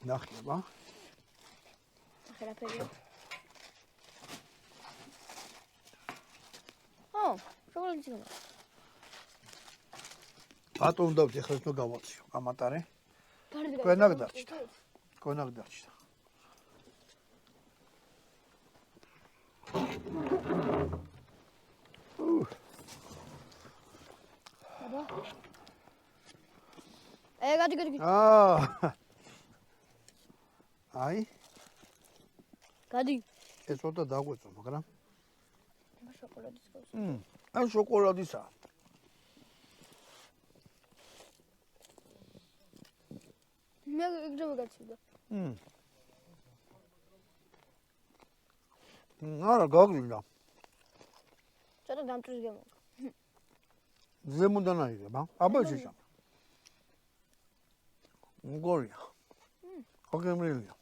ნახება. ახერაფერია. ო, შოკოლადი გა. ბატონო დავთ ეხლა ეს ნო გავაციო. გამატარე. გარდა კონაკ დარჩა. კონაკ დარჩა. აბა. გადი. აი. გადი. ეს ცოტა დაგვეწო, მაგრამ შოკოლადის გავს. აი შოკოლადისა. მე ეგრევე გაცივდა. არა, გაგლინდა. ცოტა დამწვის გემო. ზემოდან აიღება. აბა შეშა. მგორია. ოგემრილია.